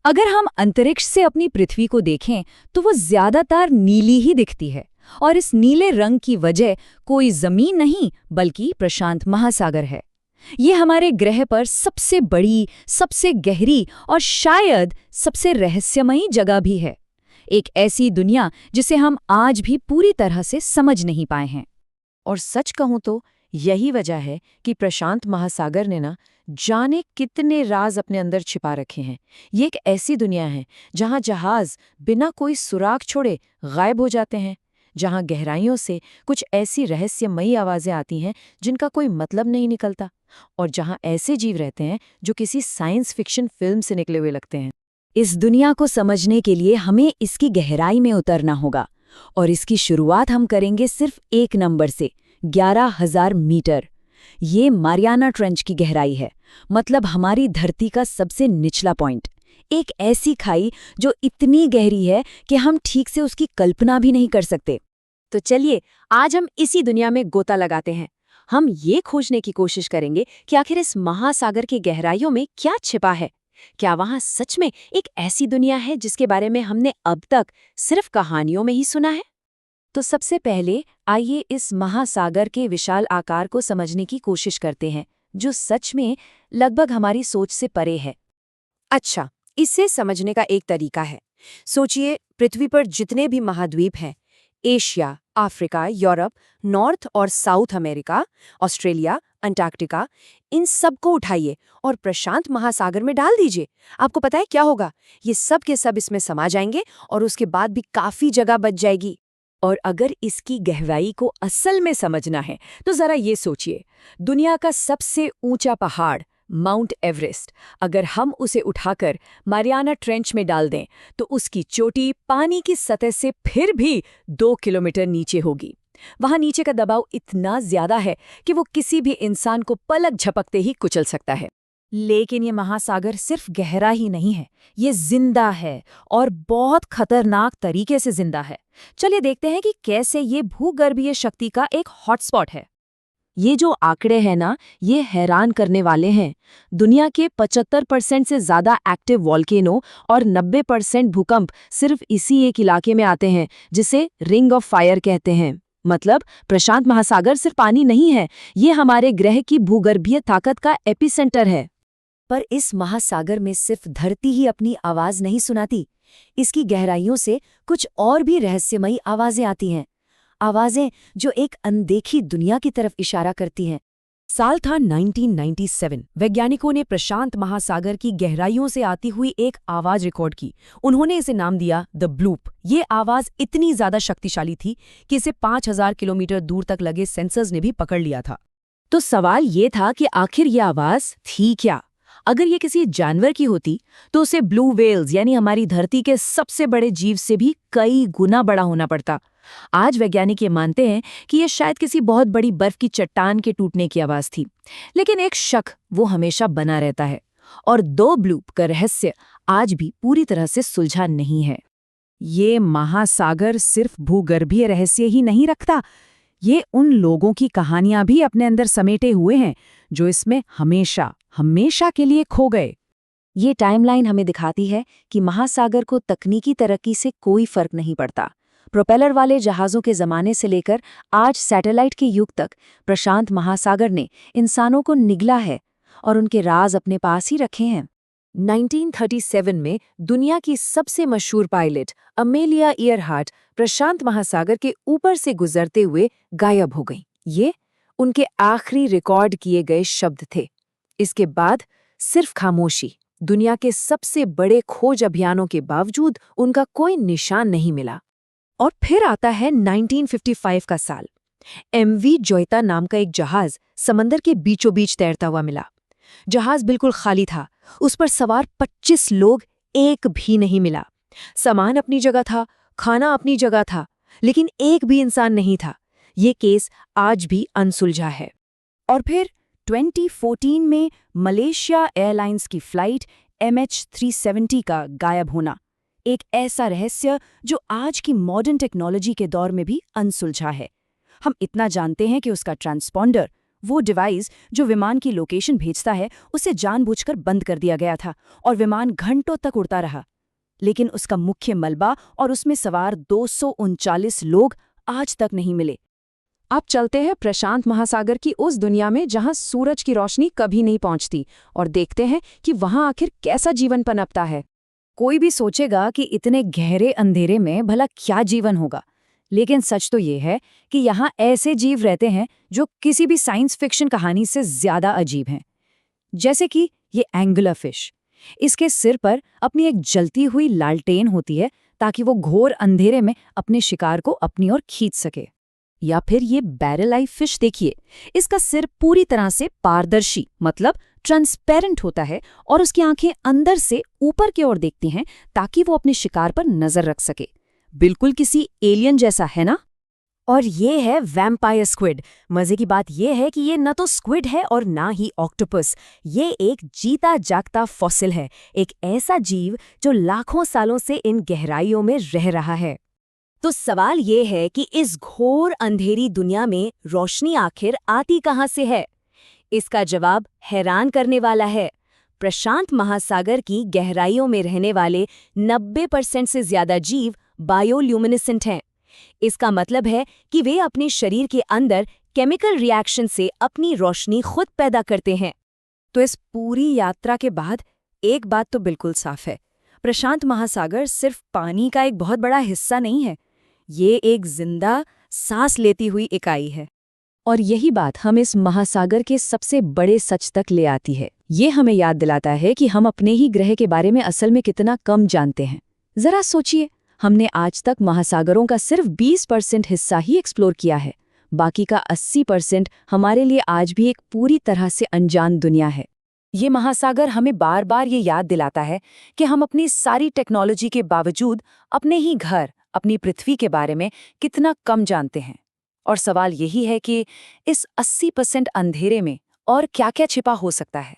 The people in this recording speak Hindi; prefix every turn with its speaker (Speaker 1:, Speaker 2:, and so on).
Speaker 1: अगर हम अंतरिक्ष से अपनी पृथ्वी को देखें तो वो ज्यादातर नीली ही दिखती है, और इस नीले रंग की वजह कोई जमीन नहीं बल्कि प्रशांत महासागर है। ये हमारे ग्रह पर सबसे बड़ी, सबसे गहरी और शायद सबसे रहस्यमयी जगह भी है। एक ऐसी दुनिया जिसे हम आज भी पूरी तरह से समझ नहीं पाए हैं।
Speaker 2: और सच कहूं तो यही वजह है कि प्रशांत महासागर ने जाने कितने राज अपने अंदर छिपा रखे हैं। ये एक ऐसी दुनिया है जहां जहाज बिना कोई सुराग छोड़े गायब हो जाते हैं, जहां गहराइयों से कुछ ऐसी रहस्यमयी आवाजें आती हैं जिनका कोई मतलब नहीं निकलता, और जहां ऐसे जीव रहते हैं जो किसी साइंस फिक्शन फिल्म से निकले हुए लगते हैं।
Speaker 1: इस दुनिया को समझने के लिए हमें इसकी गहराई में उतरना होगा, और इसकी शुरुआत हम करेंगे सिर्फ एक नंबर से, 11,000 मीटर। ये मारियाना ट्रेंच की गहराई है, मतलब हमारी धरती का सबसे निचला पॉइंट। एक ऐसी खाई जो इतनी गहरी है कि हम ठीक से उसकी कल्पना भी नहीं कर सकते।
Speaker 2: तो चलिए आज हम इसी दुनिया में गोता लगाते हैं। हम ये खोजने की कोशिश करेंगे कि आखिर इस महासागर की गहराइयों में क्या छिपा है। क्या वहां सच में एक ऐसी दुनिया है जिसके बारे में हमने अब तक सिर्फ कहानियों में ही सुना है? तो सबसे पहले आइए इस महासागर के विशाल आकार को समझने की कोशिश करते हैं, जो सच में लगभग हमारी सोच से परे है। अच्छा, इसे समझने का एक तरीका है। सोचिए, पृथ्वी पर जितने भी महाद्वीप हैं, एशिया, अफ्रीका, यूरोप, नॉर्थ और साउथ अमेरिका, ऑस्ट्रेलिया, अंटार्कटिका, इन सबको उठाइए और प्रशांत महासागर में डाल दीजिए। आपको पता है क्या होगा? ये सब के सब इसमें समा जाएंगे और उसके बाद भी काफी जगह बच जाएगी।
Speaker 1: और अगर इसकी गहराई को असल में समझना है तो जरा ये सोचिए, दुनिया का सबसे ऊंचा पहाड़ माउंट एवरेस्ट, अगर हम उसे उठाकर मारियाना ट्रेंच में डाल दें तो उसकी चोटी पानी की सतह से फिर भी 2 किलोमीटर नीचे होगी। वहां नीचे का दबाव इतना ज्यादा है कि वो किसी भी इंसान को पलक झपकते ही कुचल सकता है। लेकिन ये महासागर सिर्फ गहरा ही नहीं है, ये जिंदा है, और बहुत खतरनाक तरीके से जिंदा है। चलिए देखते हैं कि कैसे ये भूगर्भीय शक्ति का एक हॉटस्पॉट है।
Speaker 2: ये जो आंकड़े हैं ना, ये हैरान करने वाले हैं। दुनिया के 75% से ज्यादा एक्टिव वॉल्केनो और 90% भूकंप सिर्फ इसी एक इलाके में आते हैं, जिसे रिंग ऑफ फायर कहते हैं। मतलब प्रशांत महासागर सिर्फ पानी नहीं है, ये हमारे ग्रह की भूगर्भीय ताकत का एपिसेंटर है।
Speaker 1: पर इस महासागर में सिर्फ धरती ही अपनी आवाज नहीं सुनाती, इसकी गहराइयों से कुछ और भी रहस्यमयी आवाजें आती हैं। आवाजें जो एक अनदेखी दुनिया की तरफ इशारा करती हैं। साल था 1997। वैज्ञानिकों ने प्रशांत महासागर की गहराइयों से आती हुई एक आवाज रिकॉर्ड की। उन्होंने इसे नाम दिया द ब्लूप। ये आवाज इतनी ज्यादा शक्तिशाली थी कि इसे 5,000 किलोमीटर दूर तक लगे सेंसर्स ने भी पकड़ लिया था।
Speaker 2: तो सवाल ये था कि आखिर ये आवाज थी क्या? अगर ये किसी जानवर की होती तो उसे ब्लू व्हेल्स यानी हमारी धरती के सबसे बड़े जीव से भी कई गुना बड़ा होना पड़ता। आज वैज्ञानिक ये मानते हैं कि ये शायद किसी बहुत बड़ी बर्फ की चट्टान के टूटने की आवाज थी। लेकिन एक शक वो हमेशा बना रहता है, और 2 ब्लूप का रहस्य आज भी पूरी तरह से सुलझा नहीं है।
Speaker 1: ये महासागर सिर्फ भूगर्भीय रहस्य ही नहीं रखता, ये उन लोगों की कहानियां भी अपने अंदर समेटे हुए हैं जो इसमें हमेशा हमेशा के लिए खो गए।
Speaker 2: ये टाइमलाइन हमें दिखाती है कि महासागर को तकनीकी तरक्की से कोई फर्क नहीं पड़ता। प्रोपेलर वाले जहाज़ों के ज़माने से लेकर आज सैटेलाइट के युग तक प्रशांत महासागर ने इंसानों को निगला है और उनके राज अपने पास ही रखे हैं। 1937 में दुनिया की सबसे मशहूर पायलट अमेलिया ईयरहार्ट प्रशांत महासागर के ऊपर से गुजरते हुए गायब हो गई। ये उनके आखिरी रिकॉर्ड किए गए शब्द थे। इसके बाद सिर्फ खामोशी। दुनिया के सबसे बड़े खोज अभियानों के बावजूद उनका कोई निशान नहीं मिला। और फिर आता है 1955 का साल। एमवी जोइता नाम का एक जहाज समंदर के बीचों बीच तैरता हुआ मिला। जहाज बिल्कुल खाली था, उस पर सवार 25 लोग एक भी नहीं मिला। सामान अपनी जगह था, खाना अपनी जगह था, लेकिन एक भी इंसान नहीं था। ये केस आज भी अनसुलझा है। और फिर 2014 में मलेशिया एयरलाइंस की फ्लाइट MH370 का गायब होना, एक ऐसा रहस्य जो आज की मॉडर्न टेक्नोलॉजी के दौर में भी अनसुलझा है। हम इतना जानते हैं कि उसका ट्रांसपॉन्डर वो डिवाइस जो विमान की लोकेशन भेजता है उसे जानबूझकर बंद कर दिया गया था और विमान घंटों तक उड़ता रहा। लेकिन उसका मुख्य मलबा और उसमें सवार 239 लोग आज तक नहीं मिले। अब चलते हैं प्रशांत महासागर की उस दुनिया में जहां सूरज की रोशनी कभी नहीं पहुंचती और देखते हैं कि वहां आखिर कैसा जीवन पनपता है।
Speaker 1: कोई भी सोचेगा कि इतने गहरे अंधेरे में भला क्या जीवन होगा, लेकिन सच तो ये है कि यहाँ ऐसे जीव रहते हैं जो किसी भी साइंस फिक्शन कहानी से ज्यादा अजीब हैं। जैसे कि ये एंगुलर फिश। इसके सिर पर अपनी एक जलती हुई लालटेन होती है ताकि वो घोर अंधेरे में अपने शिकार को अपनी ओर खींच सके। या फिर ये बैरल आई फिश देखिए, इसका सिर पूरी तरह से पारदर्शी मतलब ट्रांसपेरेंट होता है और उसकी आंखें अंदर से ऊपर की ओर देखती हैं ताकि वो अपने शिकार पर नजर रख सके। बिल्कुल किसी एलियन जैसा, है ना? और ये है वैम्पायर स्क्विड। मजे की बात ये है कि ये न तो स्क्विड है और ना ही ऑक्टोपस। ये एक जीता जागता फॉसिल है, एक ऐसा जीव जो लाखों सालों से इन गहराइयों में रह रहा है। तो सवाल ये है कि इस घोर अंधेरी दुनिया में रोशनी आखिर आती कहाँ से है? इसका जवाब हैरान करने वाला है। प्रशांत महासागर की गहराइयों में रहने वाले 90% से ज्यादा जीव बायोल्यूमिनेसेंट हैं। इसका मतलब है कि वे अपने शरीर के अंदर केमिकल रिएक्शन से अपनी रोशनी खुद पैदा करते हैं। तो इस पूरी यात्रा के बाद एक बात तो बिल्कुल साफ है, प्रशांत महासागर सिर्फ पानी का एक बहुत बड़ा हिस्सा नहीं है, ये एक जिंदा सांस लेती हुई इकाई है। और यही बात हम इस महासागर के सबसे बड़े सच तक ले आती है। ये हमें याद दिलाता है कि हम अपने ही ग्रह के बारे में असल में कितना कम जानते हैं। जरा सोचिए, हमने आज तक महासागरों का सिर्फ 20% हिस्सा ही एक्सप्लोर किया है। बाकी का 80% हमारे लिए आज भी एक पूरी तरह से अनजान दुनिया है। ये महासागर हमें बार बार ये याद दिलाता है कि हम अपनी सारी टेक्नोलॉजी के बावजूद अपने ही घर, अपनी पृथ्वी के बारे में कितना कम जानते हैं। और सवाल यही है कि इस 80% अंधेरे में और क्या-क्या छिपा हो सकता है।